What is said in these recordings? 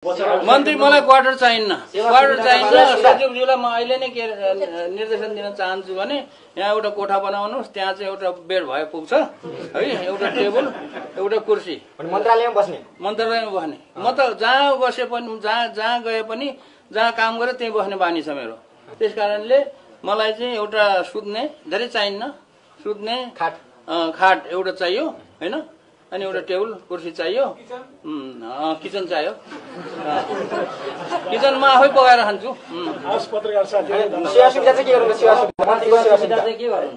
मन्त्री मलाई क्वार्टर चाहिन्न सचिवज्यूलाई म अहिले नै के निर्देशन दिन चाहन्छु भने यहाँ एउटा कोठा बनाउनुस्, त्यहाँ चाहिँ एउटा बेड भए पुग्छ है, एउटा टेबल एउटा कुर्सी मन्त्रालयमा बस्ने म त जहाँ बसे पनि जहाँ गए पनि जहाँ काम गरे त्यही बस्ने बानी छ मेरो। त्यसकारणले मलाई चाहिँ एउटा सुत्ने धेरै चाहिन्न, सुत्ने खाट एउटा चाहियो हैन, अनि एउटा टेबल कुर्सी चाहियो, किचन चाहियो, किचनमा आफै पकाएर खान्छु।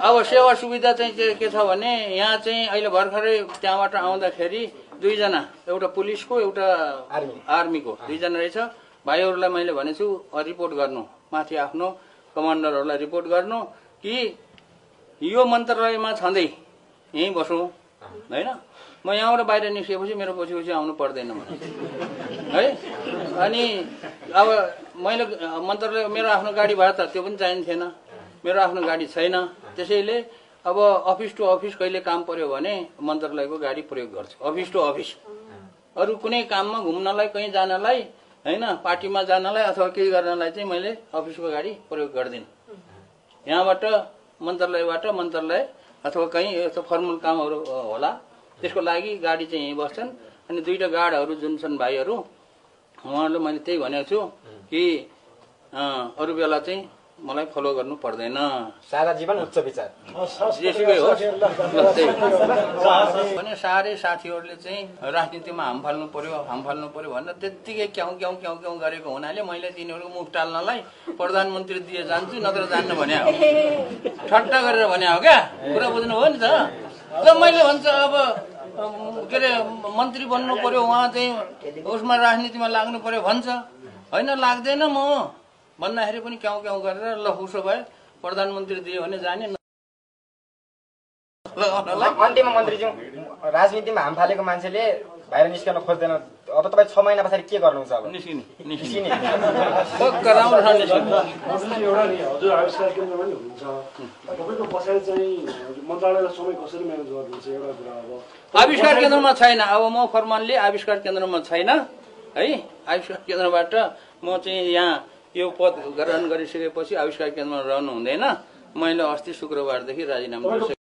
अब सेवा सुविधा चाहिँ के छ भने यहाँ चाहिँ अहिले भर्खरै त्यहाँबाट आउँदाखेरि दुईजना, एउटा पुलिसको एउटा आर्मीको दुईजना रहेछ। भाइहरूलाई मैले भनेछु रिपोर्ट गर्नु, माथि आफ्नो कमान्डरहरूलाई रिपोर्ट गर्नु कि यो मन्त्रालयमा छँदै यहीँ बसौँ हैन, म यहाँबाट बाहिर निस्केपछि मेरो पछि आउनु पर्दैन है। अनि अब मैले मन्त्रालय मेरो आफ्नो गाडी भए त त्यो पनि चाहिन्थेन, मेरो आफ्नो गाडी छैन। त्यसैले अब अफिस टु अफिस कहिले काम पर्यो भने मन्त्रालयको गाडी प्रयोग गर्छु, अफिस टु अफिस। अरू कुनै काममा घुम्नलाई, कहीँ जानलाई हैन, पार्टीमा जानलाई अथवा केही गर्नलाई चाहिँ मैले अफिसको गाडी प्रयोग गर्दिनँ। यहाँबाट मन्त्रालयबाट मन्त्रालय अथवा कहीँ यस्तो फर्मल कामहरू होला त्यसको लागि गाडी चाहिँ यहीँ बस्छन्। अनि दुईटा गार्डहरू जुन छन् भाइहरू, उहाँहरूले मैले त्यही भनेको छु कि अरू बेला चाहिँ मलाई फलो गर्नु पर्दैन, सादा जीवन उच्च विचार जेसुकै हो भने साह्रै साथीहरूले चाहिँ राजनीतिमा हाम फाल्नु पर्यो भनेर त्यत्तिकै क्याउ गरेको हुनाले मैले तिनीहरूको मुख टाल्नलाई प्रधानमन्त्री दिए जान्छु नत्र जान्न भने हो, ठट्टा गरेर भने हो क्या, कुरा बुझ्नु हो नि त। र मैले भन्छ अब के अरे मन्त्री बन्नु पर्यो, उहाँ चाहिँ उसमा राजनीतिमा लाग्नु पर्यो भन्छ, होइन लाग्दैन म भन्दाखेरि पनि क्याउ गरेर ल उसो भए प्रधानमन्त्री दियो भने जाने। अन्त्यमा मन्त्रीज्यू, राजनीतिमा हाम फालेको मान्छेले बाहिर निस्कन खोज्दैन, अब तपाईँ 6 महिना पछाडि के गर्नुहुन्छ? अब निस्किने एउटा नि हजुर आविष्कार केन्द्रमा नि हुनुहुन्छ, तपाईको पछाडि चाहिँ मन्त्रालयलाई समय कसरी म्यानेज गर्नुहुन्छ एउटा कुरा। अब आविष्कार केन्द्रमा छैन, अब म फरमानले आविष्कार केन्द्रमा छैन है। आविष्कार केन्द्रबाट म चाहिँ यहाँ यो पद ग्रहण गरिसकेपछि आविष्कार केन्द्रमा रहनु हुँदैन। मैले अस्ति शुक्रबारदेखि राजीनामा